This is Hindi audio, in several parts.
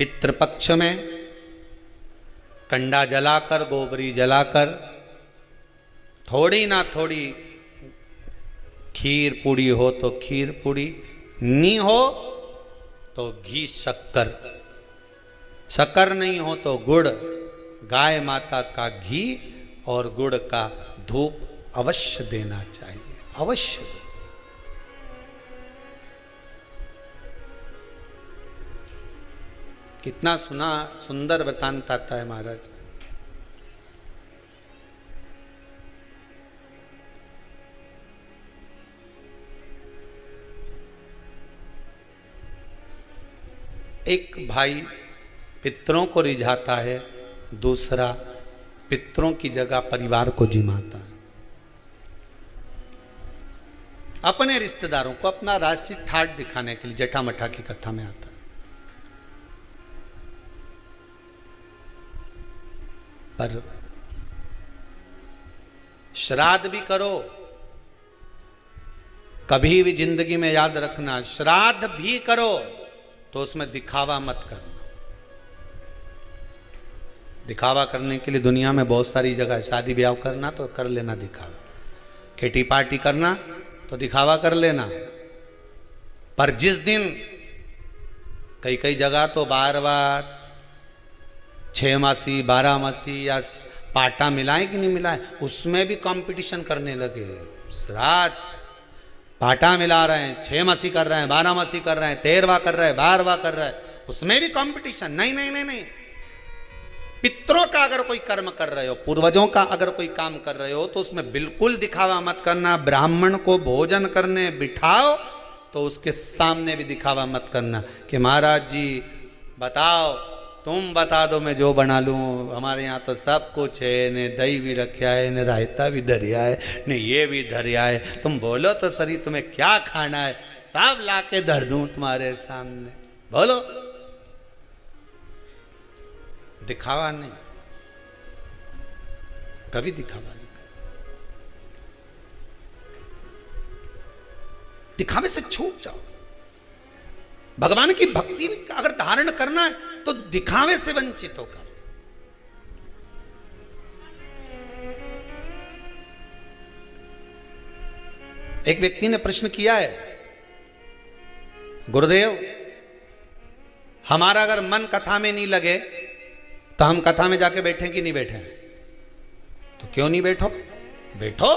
पितृपक्ष में कंडा जलाकर, गोबरी जलाकर, थोड़ी ना थोड़ी खीर पूड़ी हो तो खीर पूड़ी, नहीं हो तो घी शक्कर, शक्कर नहीं हो तो गुड़, गाय माता का घी और गुड़ का धूप अवश्य देना चाहिए, अवश्य। कितना सुंदर वृतांत आता है महाराज। एक भाई पितरों को रिझाता है, दूसरा पितरों की जगह परिवार को जिमाता है। अपने रिश्तेदारों को अपना राशि ठाट दिखाने के लिए जटा मठा की कथा में आता है। पर श्राद्ध भी करो, कभी भी जिंदगी में याद रखना, श्राद्ध भी करो तो उसमें दिखावा मत करना। दिखावा करने के लिए दुनिया में बहुत सारी जगह है। शादी ब्याह करना तो कर लेना दिखावा, किटी पार्टी करना तो दिखावा कर लेना, पर जिस दिन कई कई जगह तो बार-बार 6 मासी 12 मासी या पाटा मिलाए कि नहीं मिलाए, उसमें भी कंपटीशन करने लगे। श्राद्ध पाटा मिला रहे हैं, 6 मासी कर रहे हैं, 12 मासी कर रहे हैं, 13वां कर रहे हैं, 12वां कर रहे हैं, उसमें भी कंपटीशन। नहीं नहीं नहीं नहीं, पितरों का अगर कोई कर्म कर रहे हो, पूर्वजों का अगर कोई काम कर रहे हो तो उसमें बिल्कुल दिखावा मत करना। ब्राह्मण को भोजन करने बिठाओ तो उसके सामने भी दिखावा मत करना कि महाराज जी बताओ, तुम बता दो मैं जो बना लूँ, हमारे यहाँ तो सब कुछ है, ने दही भी रखा है, ने रायता भी धरिया है, ने ये भी धरिया है, तुम बोलो तो सही तुम्हें क्या खाना है, सब ला के धर दूँ तुम्हारे सामने, बोलो। दिखावा नहीं, कभी दिखावा नहीं। दिखावे से छूट जाओ। भगवान की भक्ति अगर धारण करना है तो दिखावे से वंचित होकर। एक व्यक्ति ने प्रश्न किया है, गुरुदेव हमारा अगर मन कथा में नहीं लगे तो हम कथा में जाके बैठे कि नहीं बैठे? तो क्यों नहीं बैठो? बैठो।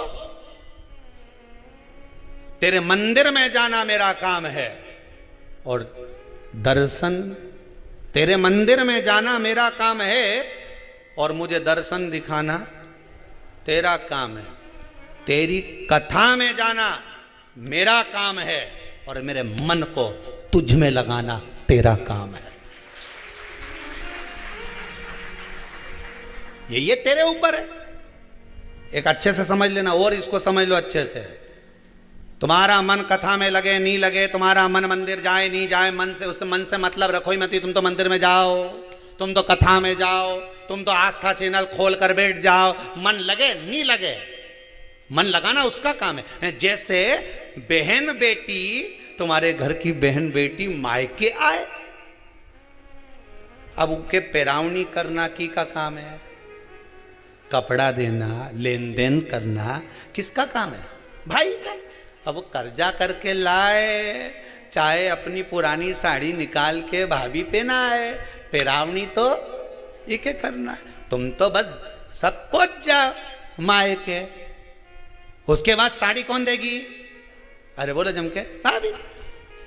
तेरे मंदिर में जाना मेरा काम है और दर्शन, तेरे मंदिर में जाना मेरा काम है और मुझे दर्शन दिखाना तेरा काम है। तेरी कथा में जाना मेरा काम है और मेरे मन को तुझ में लगाना तेरा काम है। ये तेरे ऊपर है। एक अच्छे से समझ लेना और इसको समझ लो अच्छे से। तुम्हारा मन कथा में लगे नहीं लगे, तुम्हारा मन मंदिर जाए नहीं जाए, मन से उस मन से मतलब रखो ही मत। तुम तो मंदिर में जाओ, तुम तो कथा में जाओ, तुम तो आस्था चैनल खोल कर बैठ जाओ, मन लगे नहीं लगे, मन लगाना उसका काम है। जैसे बहन बेटी, तुम्हारे घर की बहन बेटी मायके आए, अब उनके पेरावनी करना की का काम है? कपड़ा देना, लेन देन करना किसका काम है? भाई का। अब वो कर्जा करके लाए, चाहे अपनी पुरानी साड़ी निकाल के भाभी पे ना आए, पेरावनी तो ये क्या करना है? तुम तो बस सब पहुंच जाओ मायके, उसके बाद साड़ी कौन देगी? अरे बोलो जम के, भाभी।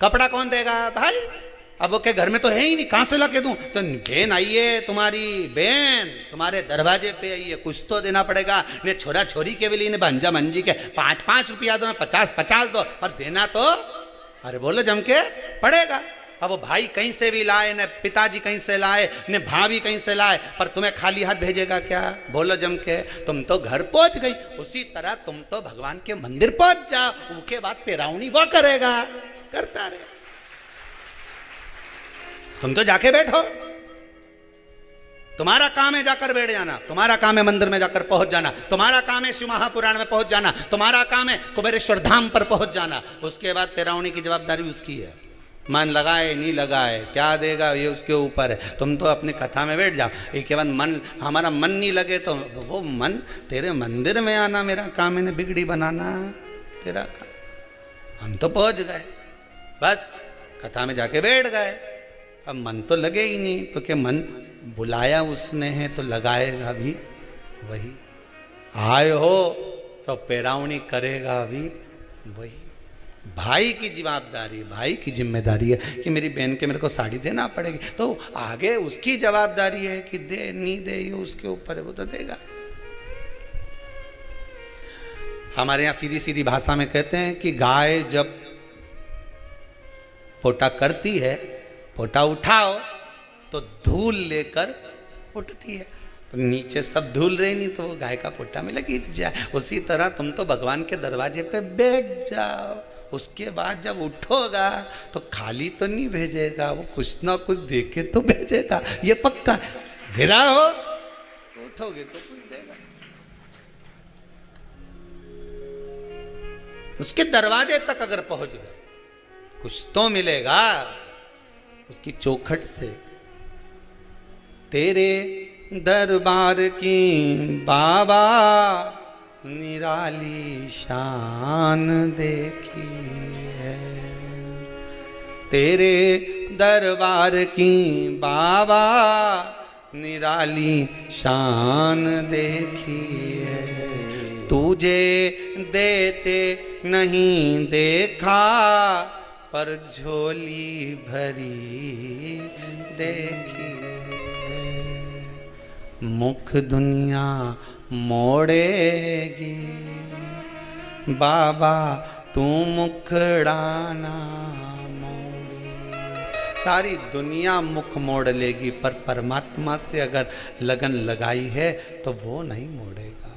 कपड़ा कौन देगा? भाई। अब वो के घर में तो है ही नहीं, कहां से ला के दूं? तो बहन आई है, तुम्हारी बहन तुम्हारे दरवाजे पे आई है, कुछ तो देना पड़ेगा। ने छोरा छोरी के भी लिए, ने भंजा मंजी के 5-5 रुपया दो, 50-50 दो, पर देना तो अरे बोलो जम के पड़ेगा। अब वो भाई कहीं से भी लाए, ने पिताजी कहीं से लाए, ने भाभी कहीं से लाए, पर तुम्हें खाली हाथ भेजेगा क्या? बोलो जम के। तुम तो घर पहुंच गई, उसी तरह तुम तो भगवान के मंदिर पहुंच जाओ, उसके बाद पेरावनी वो करेगा, करता रहे। तुम तो जाके बैठो, तुम्हारा काम है जाकर बैठ जाना, तुम्हारा काम है मंदिर में जाकर पहुंच जाना, तुम्हारा काम है शिव महापुराण में पहुंच जाना, तुम्हारा काम है कुबेरेश्वर धाम पर पहुंच जाना, उसके बाद पेरावनी की जवाबदारी उसकी है। मन लगाए नहीं लगाए क्या देगा ये उसके ऊपर है। तुम तो अपनी कथा में बैठ जाओ, ये केवल मन, हमारा मन नहीं लगे तो वो मन तेरे मंदिर में आना मेरा काम है, ने बिगड़ी बनाना तेरा काम। हम तो पहुंच गए, बस कथा में जाके बैठ गए, अब मन तो लगे ही नहीं, तो क्या मन बुलाया उसने है तो लगाएगा भी वही, आए हो तो पेरावनी करेगा भी वही। भाई की जवाबदारी, भाई की जिम्मेदारी है कि मेरी बहन के मेरे को साड़ी देना पड़ेगी, तो आगे उसकी जवाबदारी है कि दे नहीं दे ये उसके ऊपर है, वो तो देगा। हमारे यहाँ सीधी सीधी भाषा में कहते हैं कि गाय जब पोटा करती है, पोटा उठाओ तो धूल लेकर उठती है, तो नीचे सब धूल रही नहीं तो वो गाय का पोटा में लगी जाए। उसी तरह तुम तो भगवान के दरवाजे पे बैठ जाओ, उसके बाद जब उठोगा तो खाली तो नहीं भेजेगा, वो कुछ ना कुछ देके तो भेजेगा, ये पक्का। गिरा हो तो उठोगे तो कुछ देगा, उसके दरवाजे तक अगर पहुंच गए कुछ तो मिलेगा उसकी चौखट से। तेरे दरबार की बाबा निराली शान देखी है, तेरे दरबार की बाबा निराली शान देखी है। तुझे देते नहीं देखा पर झोली भरी देखी है। मुख दुनिया मोड़ेगी बाबा तू मुखड़ाना मोड़ी। सारी दुनिया मुख मोड़ लेगी पर परमात्मा से अगर लगन लगाई है तो वो नहीं मोड़ेगा।